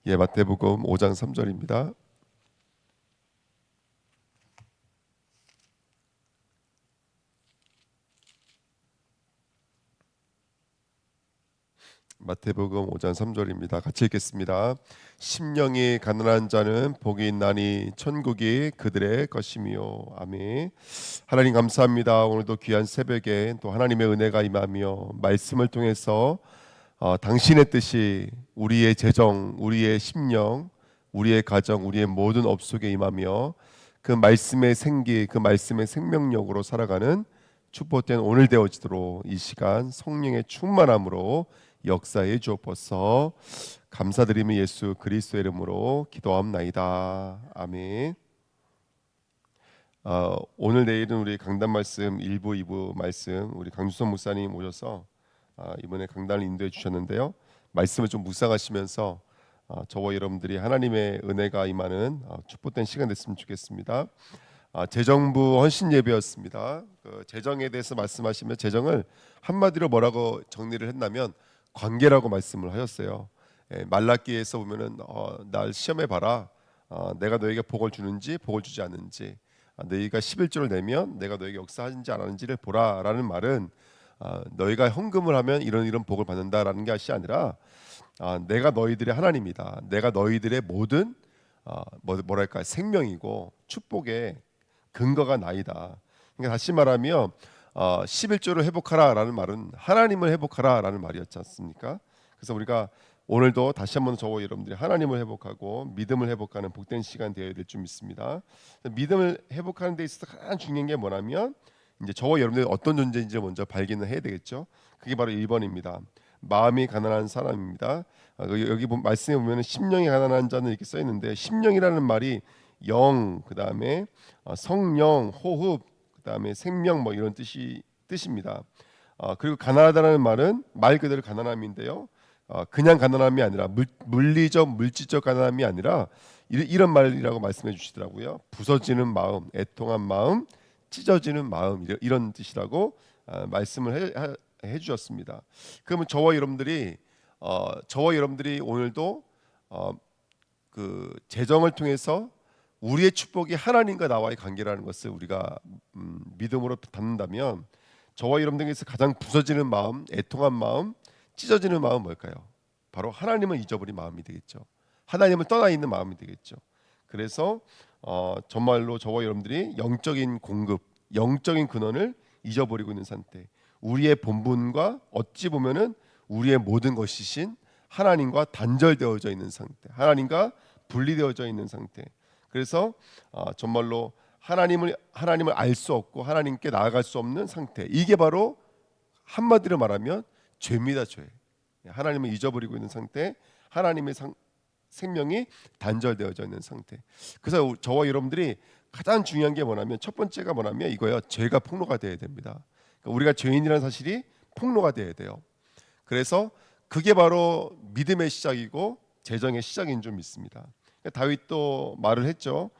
마태복음 5장 3절입니다. 마태복음 5장 3절입니다. 같이 읽겠습니다. 심령이 가난한 자는 복이 있나니 천국이 그들의 것이며. 아멘. 하나님 감사합니다. 오늘도 귀한 새벽에 또 하나님의 은혜가 임하며 말씀을 통해서 당신의 뜻이 우리의 재정, 우리의 심령, 우리의 가정, 우리의 모든 업 속에 임하며 그 말씀의 생기, 그 말씀의 생명력으로 살아가는 축복된 오늘 되어지도록 이 시간 성령의 충만함으로 역사해 주옵소서. 감사드리며 예수 그리스도의 이름으로 기도함나이다. 아멘. 오늘 내일은 우리 강단 말씀 1부 2부 말씀 우리 강주선 목사님 오셔서 이번에 강단을 인도해 주셨는데요. 말씀을 좀 묵상하시면서 저와 여러분들이 하나님의 은혜가 임하는 축복된 시간 됐으면 좋겠습니다. 재정부 헌신 예배였습니다. 그 재정에 대해서 말씀하시면 재정을 한마디로 뭐라고 정리를 했냐면 관계라고 말씀을 하셨어요. 말라기에서 보면은 날 시험해 봐라. 내가 너에게 복을 주는지 복을 주지 않는지, 너희가 11조를 내면 내가 너에게 역사하는지 안 하는지를 보라라는 말은 너희가 헌금을 하면 이런 복을 받는다라는 것이 아니라 내가 너희들의 하나님이다. 내가 너희들의 모든 뭐랄까 생명이고 축복의 근거가 나이다. 그러니까 다시 말하면 11조를 회복하라라는 말은 하나님을 회복하라라는 말이었지 않습니까? 그래서 우리가 오늘도 다시 한번 저와 여러분들이 하나님을 회복하고 믿음을 회복하는 복된 시간 되어야 될 줄 믿습니다. 믿음을 회복하는 데 있어서 가장 중요한 게 뭐냐면 이제 저와 여러분들이 어떤 존재인지 먼저 발견을 해야 되겠죠. 그게 바로 1번입니다. 마음이 가난한 사람입니다. 여기 말씀에 보면 심령이 가난한 자는 이렇게 써 있는데, 심령이라는 말이 영, 그 다음에 성령, 호흡, 그 다음에 생명 뭐 이런 뜻입니다. 그리고 가난하다는 말은 말 그대로 가난함인데요. 그냥 가난함이 아니라 물리적 물질적 가난함이 아니라 이런 말이라고 말씀해 주시더라고요. 부서지는 마음, 애통한 마음, 찢어지는 마음, 이런 뜻이라고 말씀을 해 주셨습니다. 그러면 저와 여러분들이 오늘도 그 재정을 통해서 우리의 축복이 하나님과 나와의 관계라는 것을 우리가 믿음으로 받는다면, 저와 여러분들에게서 가장 부서지는 마음, 애통한 마음, 찢어지는 마음은 뭘까요? 바로 하나님을 잊어버린 마음이 되겠죠. 하나님을 떠나 있는 마음이 되겠죠. 그래서 정말로 저와 여러분들이 영적인 공급, 영적인 근원을 잊어버리고 있는 상태, 우리의 본분과 어찌 보면은 우리의 모든 것이신 하나님과 단절되어져 있는 상태, 하나님과 분리되어져 있는 상태. 그래서 정말로 하나님을 알 수 없고 하나님께 나아갈 수 없는 상태. 이게 바로 한마디로 말하면 죄입니다, 죄. 하나님을 잊어버리고 있는 상태, 하나님의 생명이 단절되어져 있는 상태. 그래서 저와 여러분들이 가장 중요한 게 뭐냐면, 첫 번째가 뭐냐면 이거예요. 죄가 폭로가 돼야 됩니다. 그러니까 우리가 죄인이라는 사실이 폭로가 돼야 돼요. 그래서 그게 바로 믿음의 시작이고 재정의 시작인 줄 믿습니다. 다윗도 말을 했죠.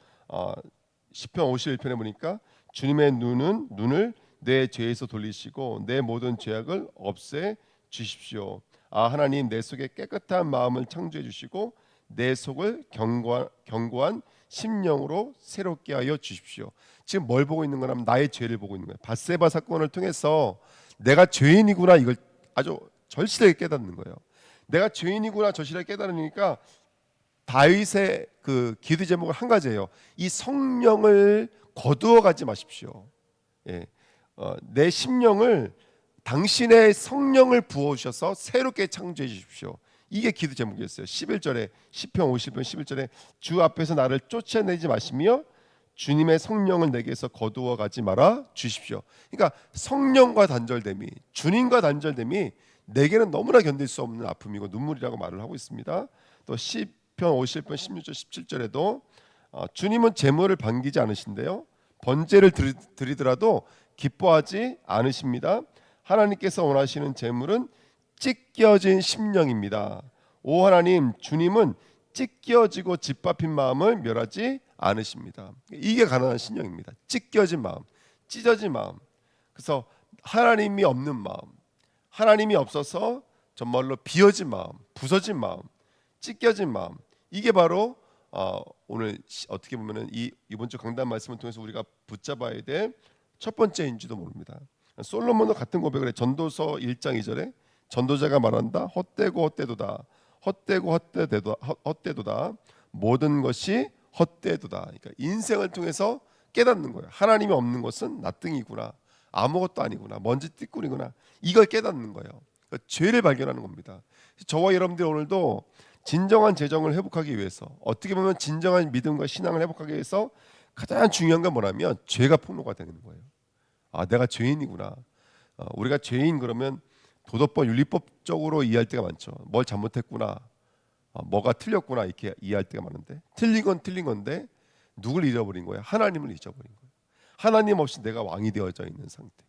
시편 51편에 보니까 주님의 눈을 내 죄에서 돌리시고 내 모든 죄악을 없애 주십시오. 하나님, 내 속에 깨끗한 마음을 창조해 주시고 내 속을 견고한 심령으로 새롭게 하여 주십시오. 지금 뭘 보고 있는 거냐면 나의 죄를 보고 있는 거예요. 밧세바 사건을 통해서 내가 죄인이구나, 이걸 아주 절실하게 깨닫는 거예요. 내가 죄인이구나 절실하게 깨달으니까 다윗의 그 기도 제목은 한 가지예요. 이 성령을 거두어 가지 마십시오. 내 심령을, 당신의 성령을 부어 주셔서 새롭게 창조해 주십시오. 이게 기도 제목이었어요. 11절에 시편 50편 11절에 주 앞에서 나를 쫓아내지 마시며 주님의 성령을 내게서 거두어 가지 말아 주십시오. 그러니까 성령과 단절됨이, 주님과 단절됨이 내게는 너무나 견딜 수 없는 아픔이고 눈물이라고 말을 하고 있습니다. 또 시편 50편 16절 17절에도 주님은 재물을 반기지 않으신데요, 번제를 드리더라도 기뻐하지 않으십니다. 하나님께서 원하시는 재물은 찢겨진 심령입니다. 오 하나님, 주님은 찢겨지고 짓밟힌 마음을 멸하지 않으십니다. 이게 가난한 심령입니다. 찢겨진 마음, 찢어진 마음. 그래서 하나님이 없는 마음, 하나님이 없어서 정말로 비어진 마음, 부서진 마음, 찢겨진 마음, 이게 바로 오늘 어떻게 보면은 이번 주 강단 말씀을 통해서 우리가 붙잡아야 될 첫 번째인지도 모릅니다. 솔로몬도 같은 고백을 해. 전도서 1장 2절에 전도자가 말한다. 헛되고 헛되도다. 헛되고 헛되도다. 모든 것이 헛되도다. 그러니까 인생을 통해서 깨닫는 거예요. 하나님이 없는 것은 나등이구나. 아무것도 아니구나. 먼지 띠꾸리구나. 이걸 깨닫는 거예요. 그러니까 죄를 발견하는 겁니다. 저와 여러분들 오늘도 진정한 재정을 회복하기 위해서, 어떻게 보면 진정한 믿음과 신앙을 회복하기 위해서 가장 중요한 건 뭐냐면 죄가 폭로가 되는 거예요. 내가 죄인이구나. 우리가 죄인 그러면 도덕법, 윤리법적으로 이해할 때가 많죠. 뭘 잘못했구나, 뭐가 틀렸구나 이렇게 이해할 때가 많은데, 틀린 건 틀린 건데 누굴 잃어버린 거예요? 하나님을 잊어버린 거예요. 하나님 없이 내가 왕이 되어져 있는 상태,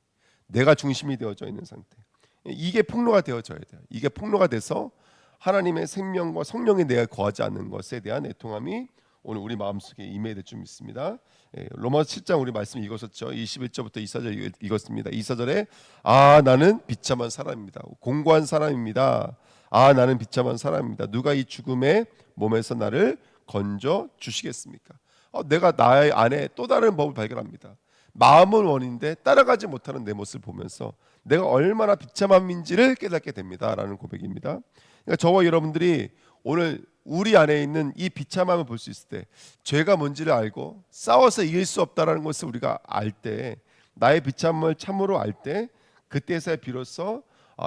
내가 중심이 되어져 있는 상태, 이게 폭로가 되어져야 돼요. 이게 폭로가 돼서 하나님의 생명과 성령이 내가 거하지 않는 것에 대한 애통함이 오늘 우리 마음속에 임해야 될 줄 믿습니다. 로마서 7장 우리 말씀 읽었었죠. 21절부터 24절 읽었습니다. 24절에 나는 비참한 사람입니다. 공고한 사람입니다. 나는 비참한 사람입니다. 누가 이 죽음의 몸에서 나를 건져 주시겠습니까? 내가 나의 안에 또 다른 법을 발견합니다. 마음은 원인데 따라가지 못하는 내 모습을 보면서 내가 얼마나 비참함인지를 깨닫게 됩니다라는 고백입니다. 그러니까 저와 여러분들이 오늘 우리 안에 있는 이 비참함을 볼 수 있을 때, 죄가 뭔지를 알고 싸워서 이길 수 없다라는 것을 우리가 알 때, 나의 비참함을 참으로 알 때, 그때서야 비로소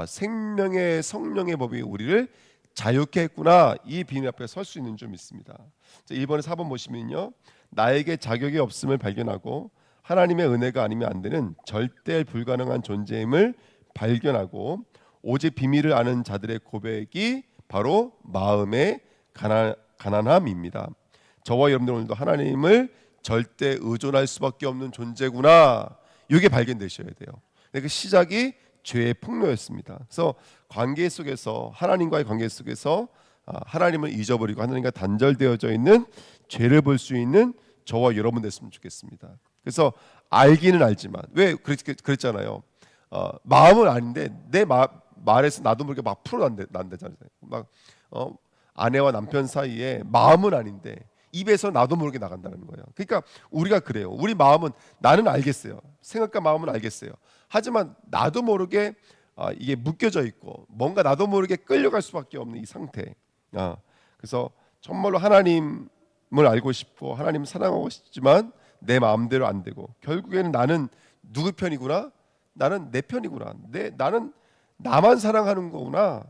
생명의 성령의 법이 우리를 자유케 했구나, 이 비밀 앞에 설 수 있는 줄 믿습니다. 1번에 4번 보시면요, 나에게 자격이 없음을 발견하고 하나님의 은혜가 아니면 안 되는 절대 불가능한 존재임을 발견하고, 오직 비밀을 아는 자들의 고백이 바로 마음의 가난함입니다. 저와 여러분들 오늘도 하나님을 절대 의존할 수밖에 없는 존재구나, 이게 발견되셔야 돼요. 그 시작이 죄의 폭로였습니다. 그래서 관계 속에서, 하나님과의 관계 속에서 하나님을 잊어버리고 하나님과 단절되어져 있는 죄를 볼 수 있는 저와 여러분 됐으면 좋겠습니다. 그래서 알기는 알지만, 왜 그랬잖아요. 마음은 아닌데 내 말에서 나도 모르게 막 풀어난대잖아요. 막 아내와 남편 사이에 마음은 아닌데 입에서 나도 모르게 나간다는 거예요. 그러니까 우리가 그래요. 우리 마음은, 나는 알겠어요. 생각과 마음은 알겠어요. 하지만 나도 모르게 이게 묶여져 있고 뭔가 나도 모르게 끌려갈 수밖에 없는 이 상태. 그래서 정말로 하나님을 알고 싶고 하나님 사랑하고 싶지만 내 마음대로 안 되고, 결국에는 나는 누구 편이구나? 나는 내 편이구나. 나는 나만 사랑하는 거구나.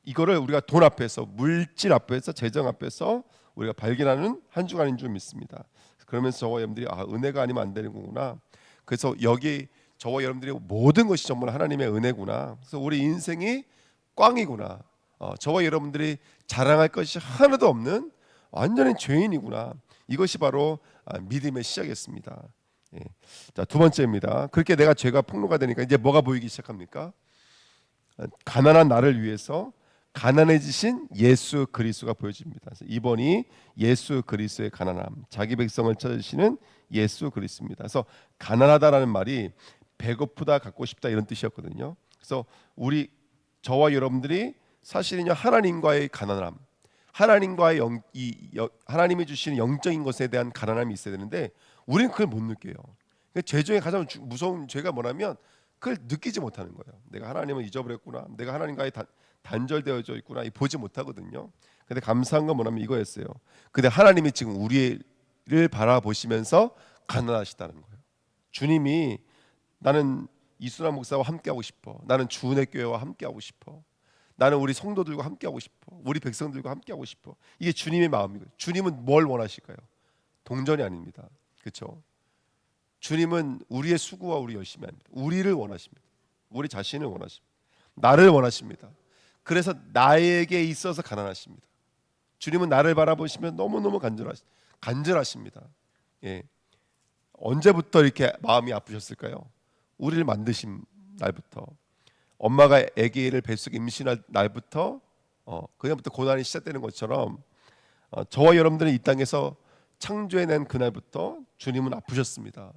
이거를 우리가 돈 앞에서, 물질 앞에서, 재정 앞에서 우리가 발견하는 한 주간인 줄 믿습니다. 그러면서 저와 여러분들이 은혜가 아니면 안 되는 거구나. 그래서 여기 저와 여러분들이 모든 것이 정말 하나님의 은혜구나. 그래서 우리 인생이 꽝이구나. 저와 여러분들이 자랑할 것이 하나도 없는 완전히 죄인이구나. 이것이 바로 믿음의 시작이었습니다. 자, 두 번째입니다. 그렇게 내가 죄가 폭로가 되니까 이제 뭐가 보이기 시작합니까? 가난한 나를 위해서 가난해지신 예수 그리스도가 보여집니다. 그래서 2번이 예수 그리스도의 가난함, 자기 백성을 찾으시는 예수 그리스도입니다. 그래서 가난하다라는 말이 배고프다, 갖고 싶다 이런 뜻이었거든요. 그래서 저와 여러분들이 사실은요, 하나님과의 가난함, 하나님과의 하나님이 주시는 영적인 것에 대한 가난함이 있어야 되는데 우리는 그걸 못 느껴요. 죄 중에 가장 무서운 죄가 뭐냐면 그걸 느끼지 못하는 거예요. 내가 하나님을 잊어버렸구나, 내가 하나님과의 단절되어져 있구나, 보지 못하거든요. 근데 감사한 건 뭐냐면 이거였어요. 근데 하나님이 지금 우리를 바라보시면서 가난하시다는 거예요. 주님이, 나는 이순화 목사와 함께하고 싶어, 나는 주은혜 교회와 함께하고 싶어, 나는 우리 성도들과 함께하고 싶어, 우리 백성들과 함께하고 싶어. 이게 주님의 마음이고요. 주님은 뭘 원하실까요? 동전이 아닙니다. 그렇죠? 주님은 우리의 수고와 우리 열심이 아닙니다. 우리를 원하십니다. 우리 자신을 원하십니다. 나를 원하십니다. 그래서 나에게 있어서 가난하십니다. 주님은 나를 바라보시면 너무너무 간절하십니다. 언제부터 이렇게 마음이 아프셨을까요? 우리를 만드신 날부터, 엄마가 아기를 뱃속에 임신할 날부터 그냥부터 고난이 시작되는 것처럼 저와 여러분들은 이 땅에서 창조해낸 그날부터 주님은 아프셨습니다.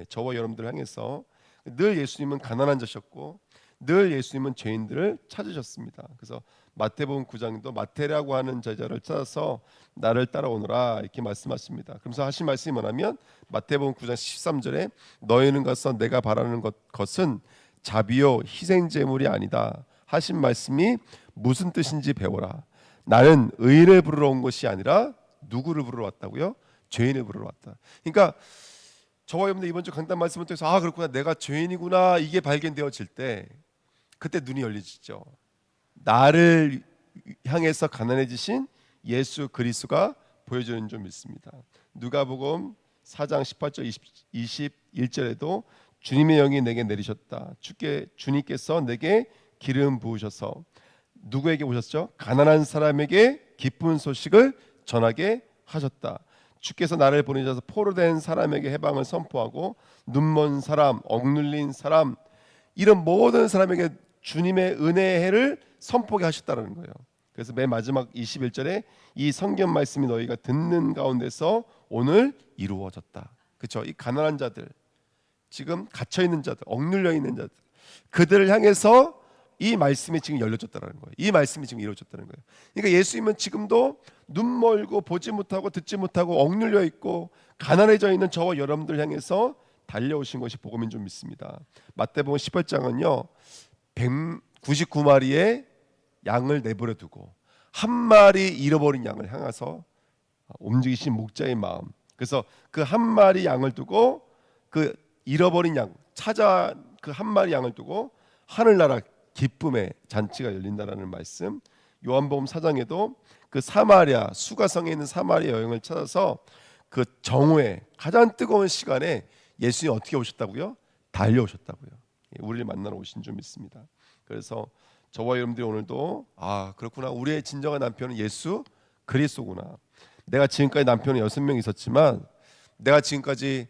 저와 여러분들을 향해서 늘 예수님은 가난한 자셨고 늘 예수님은 죄인들을 찾으셨습니다. 그래서 마태복음 9장도 마태라고 하는 제자를 찾아서 나를 따라오너라 이렇게 말씀하십니다. 그러면서 하신 말씀이 뭐냐면 마태복음 9장 13절에 너희는 가서 내가 바라는 것은 자비요 희생 제물이 아니다 하신 말씀이 무슨 뜻인지 배워라. 나는 의인을 부르러 온 것이 아니라 누구를 부르러 왔다고요? 죄인을 부르러 왔다. 그러니까 저와 여러분들 이번 주 강단 말씀을 통해서 아 그렇구나 내가 죄인이구나 이게 발견되어질 때 그때 눈이 열리시죠. 나를 향해서 가난해지신 예수 그리스도가 보여주는 줄 믿습니다. 누가복음 4장 18절 21절에도 주님의 영이 내게 내리셨다. 주님께서 내게 기름 부으셔서 누구에게 오셨죠? 가난한 사람에게 기쁜 소식을 전하게 하셨다. 주께서 나를 보내셔서 포로된 사람에게 해방을 선포하고 눈먼 사람, 억눌린 사람 이런 모든 사람에게 주님의 은혜의 해를 선포하게 하셨다는 거예요. 그래서 맨 마지막 21절에 이 성경 말씀이 너희가 듣는 가운데서 오늘 이루어졌다. 그렇죠? 이 가난한 자들, 지금 갇혀 있는 자들, 억눌려 있는 자들, 그들을 향해서 이 말씀이 지금 열려졌다는 거예요. 이 말씀이 지금 이루어졌다는 거예요. 그러니까 예수님은 지금도 눈 멀고 보지 못하고 듣지 못하고 억눌려 있고 가난해져 있는 저와 여러분들 향해서 달려오신 것이 복음인 줄 믿습니다. 마태복음 18장은요 199마리의 양을 내버려 두고 한 마리 잃어버린 양을 향해서 움직이신 목자의 마음. 그래서 그 한 마리 양을 두고 그 잃어버린 양 찾아 그 한 마리 양을 두고 하늘나라 기쁨의 잔치가 열린다라는 말씀. 요한복음 4장에도 그 사마리아 수가성에 있는 사마리아 여행을 찾아서 그 정오에 가장 뜨거운 시간에 예수님이 어떻게 오셨다고요? 달려오셨다고요. 우리를 만나러 오신 줄 믿습니다. 그래서 저와 여러분들이 오늘도 아 그렇구나 우리의 진정한 남편은 예수 그리스도구나. 내가 지금까지 남편이 6명 있었지만 내가 지금까지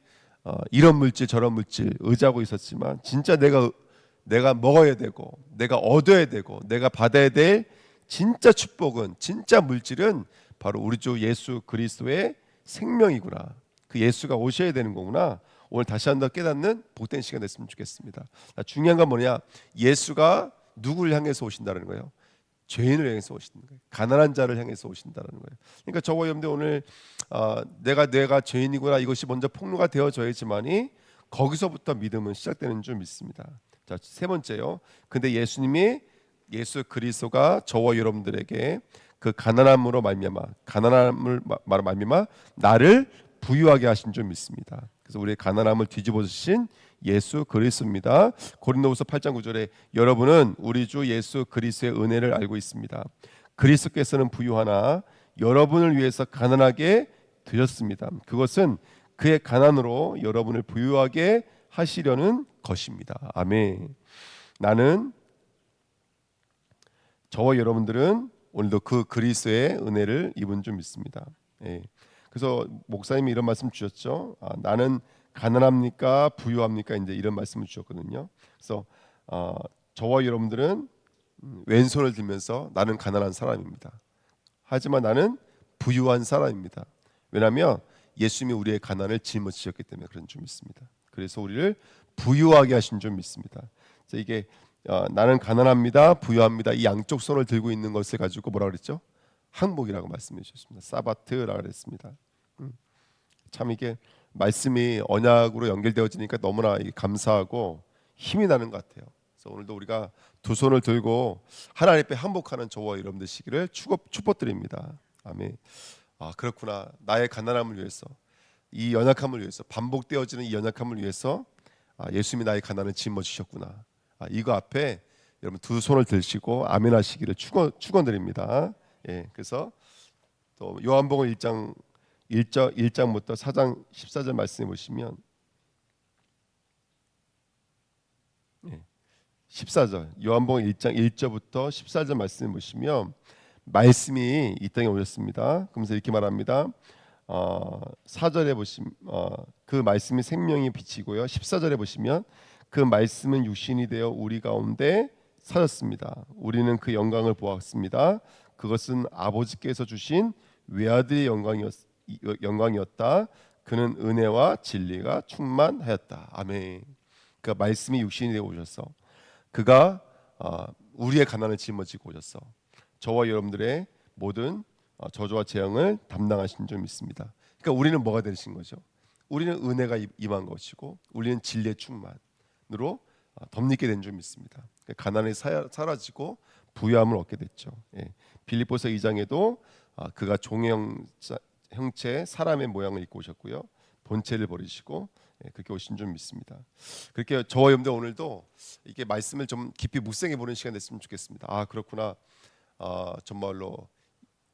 이런 물질 저런 물질 의지하고 있었지만 진짜 내가 먹어야 되고 내가 얻어야 되고 내가 받아야 될 진짜 축복은 진짜 물질은 바로 우리 주 예수 그리스도의 생명이구나. 그 예수가 오셔야 되는 거구나. 오늘 다시 한번 깨닫는 복된 시간 됐으면 좋겠습니다. 중요한 건 뭐냐? 예수가 누구를 향해서 오신다는 거예요? 죄인을 향해서 오시는 거예요. 가난한 자를 향해서 오신다는 거예요. 그러니까 저와 여러분들 오늘 내가 죄인이구나 이것이 먼저 폭로가 되어져야지만이 거기서부터 믿음은 시작되는 줄 믿습니다. 자, 세 번째요. 근데 예수 그리스도가 저와 여러분들에게 그 가난함으로 말미암아 나를 부유하게 하신 줄 믿습니다. 그래서 우리의 가난함을 뒤집어 주신 예수 그리스도입니다. 고린도후서 8장 9절에 여러분은 우리 주 예수 그리스도의 은혜를 알고 있습니다. 그리스도께서는 부유하나 여러분을 위해서 가난하게 되셨습니다. 그것은 그의 가난으로 여러분을 부유하게 하시려는 것입니다. 아멘. 나는 저와 여러분들은 오늘도 그 그리스도의 은혜를 입은 줄 믿습니다. 예. 그래서 목사님이 이런 말씀 주셨죠. 나는 가난합니까 부유합니까 이제 이런 말씀을 주셨거든요. 그래서 저와 여러분들은 왼손을 들면서 나는 가난한 사람입니다. 하지만 나는 부유한 사람입니다. 왜냐하면 예수님이 우리의 가난을 짊어지셨기 때문에 그런 줄 믿습니다. 그래서 우리를 부유하게 하신 줄 믿습니다. 그래서 이게 나는 가난합니다 부유합니다 이 양쪽 손을 들고 있는 것을 가지고 뭐라 그랬죠? 항복이라고 말씀해 주셨습니다. 사바트라고 그랬습니다. 참 이게 말씀이 언약으로 연결되어지니까 너무나 감사하고 힘이 나는 것 같아요. 그래서 오늘도 우리가 두 손을 들고 하나님 앞에 항복하는 저와 여러분들 시기를 축복드립니다. 아멘. 그렇구나. 나의 가난함을 위해서 이 연약함을 위해서 반복되어지는 이 연약함을 위해서 예수님이 나의 가난을 짊어지셨구나. 이거 앞에 여러분 두 손을 들시고 아멘 하시기를 축원드립니다. 예, 그래서 또 요한복음 1장부터 4장 14절 말씀해 보시면 14절 요한복음 1장 1절부터 14절 말씀해 보시면 말씀이 이 땅에 오셨습니다. 그러면서 이렇게 말합니다. 4절에 보시면 그 말씀이 생명의 빛이고요. 14절에 보시면 그 말씀은 육신이 되어 우리 가운데 사셨습니다. 우리는 그 영광을 보았습니다. 그것은 아버지께서 주신 외아들의 영광이었다. 그는 은혜와 진리가 충만하였다. 아멘. 그 말씀이 육신이 되어 오셔서 그가 우리의 가난을 짊어지고 오셔서 저와 여러분들의 모든 저주와 재앙을 담당하신 줄 믿습니다. 그러니까 우리는 뭐가 되신 거죠? 우리는 은혜가 임한 것이고 우리는 진리의 충만으로 덧입게 된 줄 믿습니다. 그러니까 가난이 사라지고 부유함을 얻게 됐죠. 예. 빌립보서 2장에도 그가 종의 형체 사람의 모양을 입고 오셨고요. 본체를 버리시고 그렇게 오신 줄 믿습니다. 그렇게 저와 여러분들 오늘도 이게 말씀을 좀 깊이 묵상해 보는 시간 됐으면 좋겠습니다. 그렇구나. 정말로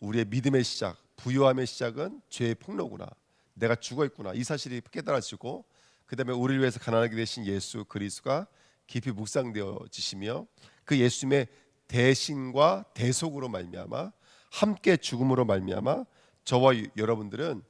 우리의 믿음의 시작, 부유함의 시작은 죄의 폭로구나. 내가 죽어 있구나. 이 사실이 깨달아지고 그다음에 우리를 위해서 가난하게 되신 예수 그리스도가 깊이 묵상되어지시며 그 예수님의 대신과 대속으로 말미암아 함께 죽음으로 말미암아 저와 여러분들은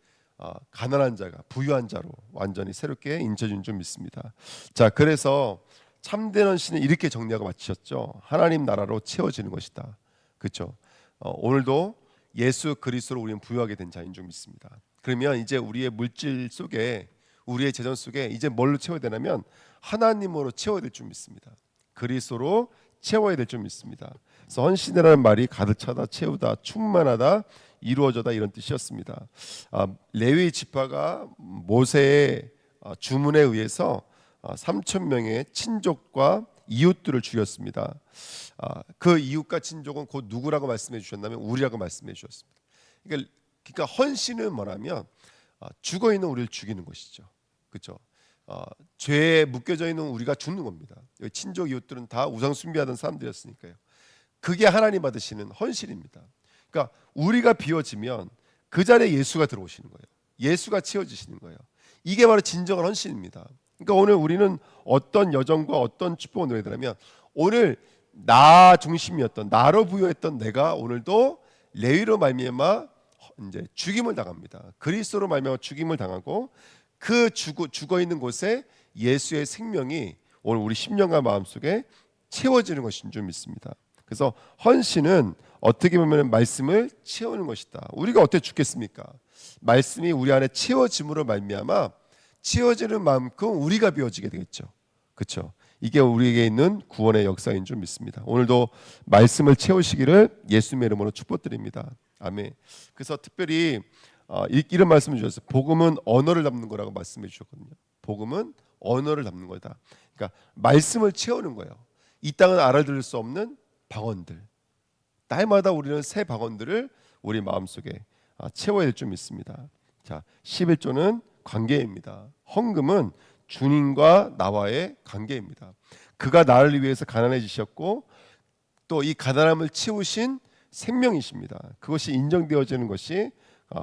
가난한 자가 부유한 자로 완전히 새롭게 인쳐진 줄 믿습니다. 자, 그래서 참된 헌신은 이렇게 정리하고 마치셨죠. 하나님 나라로 채워지는 것이다. 그렇죠? 오늘도 예수 그리스도로 우리는 부유하게 된 자인 줄 믿습니다. 그러면 이제 우리의 물질 속에 우리의 재정 속에 이제 뭘로 채워야 되냐면 하나님으로 채워야 될 줄 믿습니다. 그리스도로 채워야 될 줄 믿습니다. 그래서 헌신이라는 말이 가득 차다, 채우다, 충만하다, 이루어져다 이런 뜻이었습니다. 레위 지파가 모세의 주문에 의해서 3천 명의 친족과 이웃들을 죽였습니다. 그 이웃과 친족은 곧 누구라고 말씀해 주셨냐면 우리라고 말씀해 주셨습니다. 그러니까 헌신은 뭐냐면 죽어 있는 우리를 죽이는 것이죠. 그렇죠? 죄에 묶여져 있는 우리가 죽는 겁니다. 친족 이웃들은 다 우상 숭배하던 사람들이었으니까요. 그게 하나님 받으시는 헌신입니다. 그러니까 우리가 비워지면 그 자리에 예수가 들어오시는 거예요. 예수가 채워지시는 거예요. 이게 바로 진정한 헌신입니다. 그러니까 오늘 우리는 어떤 여정과 어떤 축복을 누려야 되냐면 오늘 나 중심이었던 나로 부여했던 내가 오늘도 레위로 말미암아 이제 죽임을 당합니다. 그리스도로 말미암아 죽임을 당하고 그 죽어 있는 곳에 예수의 생명이 오늘 우리 심령과 마음속에 채워지는 것인 줄 믿습니다. 그래서 헌신은 어떻게 보면 말씀을 채우는 것이다. 우리가 어떻게 죽겠습니까? 말씀이 우리 안에 채워짐으로 말미암아 채워지는 만큼 우리가 비워지게 되겠죠. 그렇죠? 이게 우리에게 있는 구원의 역사인 줄 믿습니다. 오늘도 말씀을 채우시기를 예수님의 이름으로 축복드립니다. 아멘. 그래서 특별히 이런 말씀을 주셨어요. 복음은 언어를 담는 거라고 말씀해 주셨거든요. 복음은 언어를 담는 거다. 그러니까 말씀을 채우는 거예요. 이 땅은 알아들을 수 없는 방언들. 날마다 우리는 새 방언들을 우리 마음속에 채워야 될 줄 믿습니다. 자, 11조는 관계입니다. 헌금은 주님과 나와의 관계입니다. 그가 나를 위해서 가난해지셨고 또 이 가난함을 채우신 생명이십니다. 그것이 인정되어지는 것이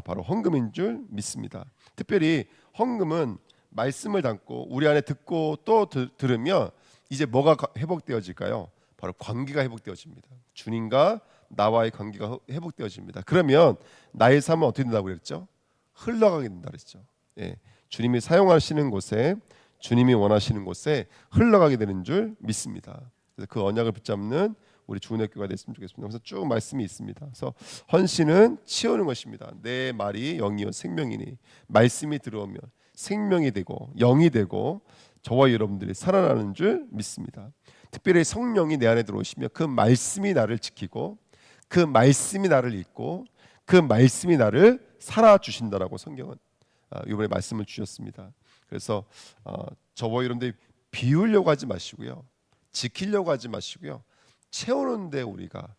바로 헌금인 줄 믿습니다. 특별히 헌금은 말씀을 담고 우리 안에 듣고 또 들으면 이제 뭐가 회복되어질까요? 바로 관계가 회복되어집니다. 주님과 나와의 관계가 회복되어집니다. 그러면 나의 삶은 어떻게 된다고 그랬죠? 흘러가게 된다 그랬죠. 예, 주님이 사용하시는 곳에 주님이 원하시는 곳에 흘러가게 되는 줄 믿습니다. 그래서 그 언약을 붙잡는 우리 주은혜교가 됐으면 좋겠습니다. 그래서 쭉 말씀이 있습니다. 그래서 헌신은 채우는 것입니다. 내 말이 영이요 생명이니 말씀이 들어오면 생명이 되고 영이 되고 저와 여러분들이 살아나는 줄 믿습니다. 특별히 성령이 내 안에 들어오시면 그 말씀이 나를 지키고 그 말씀이 나를 읽고 그 말씀이 나를 살아주신다라고 성경은 이번에 말씀을 주셨습니다. 그래서 저와 여러분들이 비우려고 하지 마시고요. 지키려고 하지 마시고요. 채우는데 우리가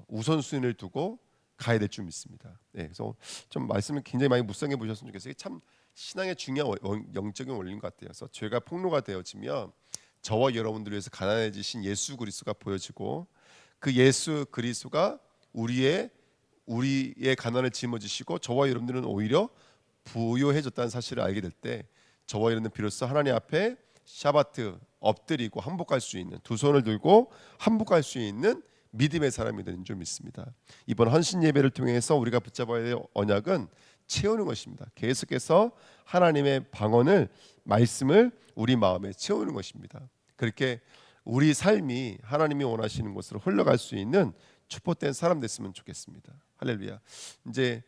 우선순위를 두고 가야 될 줄 믿습니다. 네, 그래서 좀 말씀을 굉장히 많이 묵상해 보셨으면 좋겠어요. 이게 참 신앙의 중요한 영적인 원리인 것 같아요. 그래서 죄가 폭로가 되어지면 저와 여러분들을 위해서 가난해지신 예수 그리스도가 보여지고 그 예수 그리스도가 우리의 가난을 짊어지시고 저와 여러분들은 오히려 부유해졌다는 사실을 알게 될 때 저와 여러분들은 비로소 하나님 앞에 샤바트 엎드리고 항복할 수 있는 두 손을 들고 항복할 수 있는 믿음의 사람이 되는 줄 믿습니다. 이번 헌신 예배를 통해서 우리가 붙잡아야 될 언약은 채우는 것입니다. 계속해서 하나님의 방언을 말씀을 우리 마음에 채우는 것입니다. 그렇게 우리 삶이 하나님이 원하시는 곳으로 흘러갈 수 있는 축복된 사람 됐으면 좋겠습니다. 할렐루야. 이제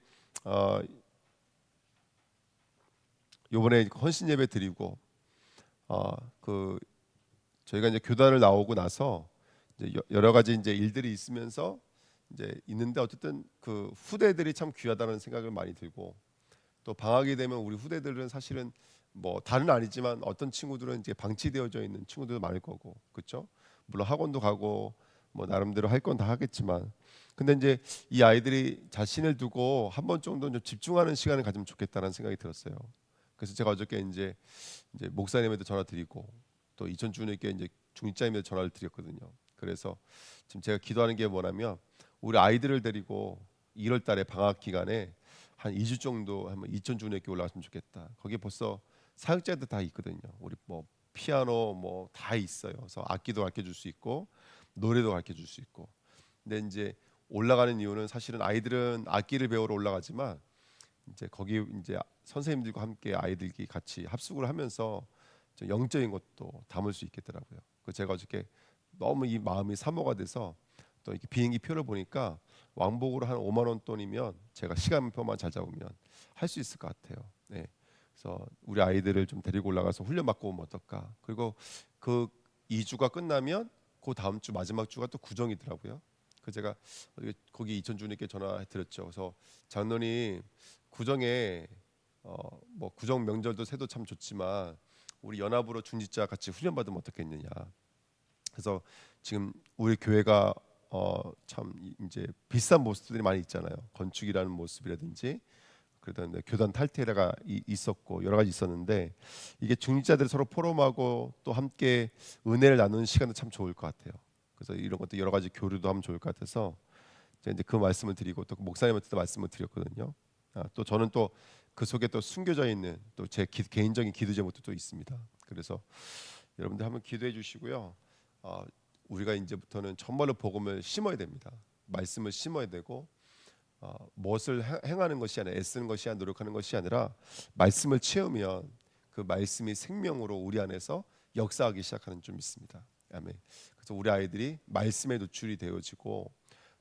이번에 헌신 예배 드리고 저희가 이제 교단을 나오고 나서 이제 여러 가지 이제 일들이 있으면서 이제 있는데 어쨌든 그 후대들이 참 귀하다는 생각을 많이 들고 또 방학이 되면 우리 후대들은 사실은 뭐 다는 아니지만 어떤 친구들은 이제 방치되어져 있는 친구들도 많을 거고 그렇죠? 물론 학원도 가고 뭐 나름대로 할 건 다 하겠지만 근데 이제 이 아이들이 자신을 두고 한 번 정도 좀 집중하는 시간을 가지면 좋겠다는 생각이 들었어요. 그래서 제가 어저께 이제 목사님한테 전화 드리고 또 이천 주님께 이제 중직자님한테 전화를 드렸거든요. 그래서 지금 제가 기도하는 게 뭐냐면 우리 아이들을 데리고 1월 달에 방학 기간에 한 2주 정도 한번 이천 주님께 올라갔으면 좋겠다. 거기 벌써 사역자들 다 있거든요. 우리 뭐 피아노 뭐 다 있어요. 그래서 악기도 가르쳐 줄 수 있고 노래도 가르쳐 줄 수 있고. 근데 이제 올라가는 이유는 사실은 아이들은 악기를 배우러 올라가지만 이제 거기 이제 선생님들과 함께 아이들끼리 같이 합숙을 하면서 좀 영적인 것도 담을 수 있겠더라고요. 그 제가 어저께 너무 이 마음이 사모가 돼서 또 이렇게 비행기 표를 보니까 왕복으로 한 5만 원 돈이면 제가 시간표만 잘 잡으면 할 수 있을 것 같아요. 네. 그래서 우리 아이들을 좀 데리고 올라가서 훈련 받고 오면 어떨까? 그리고 그 2주가 끝나면 그 다음 주 마지막 주가 또 구정이더라고요. 그 제가 거기 이천 주님께 전화 드렸죠. 그래서 장로님 구정에 뭐 구정 명절도 새도 참 좋지만 우리 연합으로 중직자 같이 훈련 받으면 어떻겠느냐. 그래서 지금 우리 교회가 참 이제 비싼 모습들이 많이 있잖아요. 건축이라는 모습이라든지 그러다 교단 탈퇴가 있었고 여러 가지 있었는데 이게 중직자들 서로 포럼하고 또 함께 은혜를 나누는 시간도 참 좋을 것 같아요. 그래서 이런 것도 여러 가지 교류도 하면 좋을 것 같아서 제가 이제 그 말씀을 드리고 또 목사님한테도 말씀을 드렸거든요. 또 저는 또 그 속에 또 숨겨져 있는 또 제 개인적인 기도 제목도 또 있습니다. 그래서 여러분들 한번 기도해 주시고요. 우리가 이제부터는 정말로 복음을 심어야 됩니다. 말씀을 심어야 되고 무엇을 행하는 것이 아니라 애쓰는 것이 아니라 노력하는 것이 아니라 말씀을 채우면 그 말씀이 생명으로 우리 안에서 역사하기 시작하는 좀 있습니다. 아멘. 그래서 우리 아이들이 말씀에 노출이 되어지고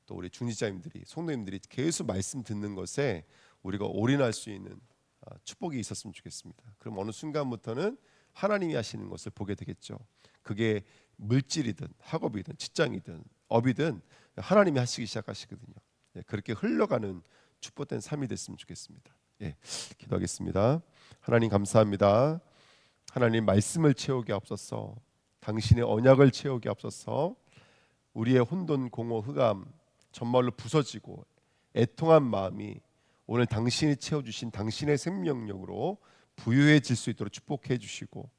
또 우리 중직자님들이 성도님들이 계속 말씀 듣는 것에 우리가 올인할 수 있는 축복이 있었으면 좋겠습니다. 그럼 어느 순간부터는 하나님이 하시는 것을 보게 되겠죠. 그게 물질이든 학업이든 직장이든 업이든 하나님이 하시기 시작하시거든요. 그렇게 흘러가는 축복된 삶이 됐으면 좋겠습니다. 기도하겠습니다. 하나님 감사합니다. 하나님 말씀을 채우게 앞서서 당신의 언약을 채우게 앞서서 우리의 혼돈 공허 흑암 정말로 부서지고 애통한 마음이 오늘 당신이 채워주신 당신의 생명력으로 부유해질 수 있도록 축복해 주시고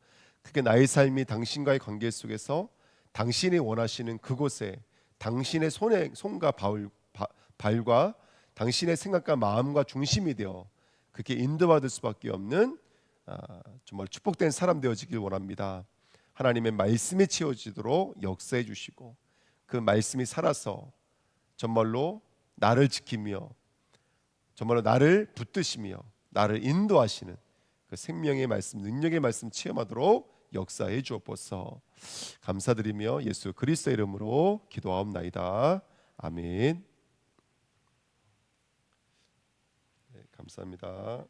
그게 나의 삶이 당신과의 관계 속에서 당신이 원하시는 그곳에 당신의 손과 발과 당신의 생각과 마음과 중심이 되어 그렇게 인도받을 수밖에 없는 정말 축복된 사람 되어지길 원합니다. 하나님의 말씀이 채워지도록 역사해 주시고 그 말씀이 살아서 정말로 나를 지키며 정말로 나를 붙드시며 나를 인도하시는 그 생명의 말씀, 능력의 말씀 체험하도록 역사해 주옵소서. 감사드리며 예수 그리스도의 이름으로 기도하옵나이다. 아멘. 감사합니다.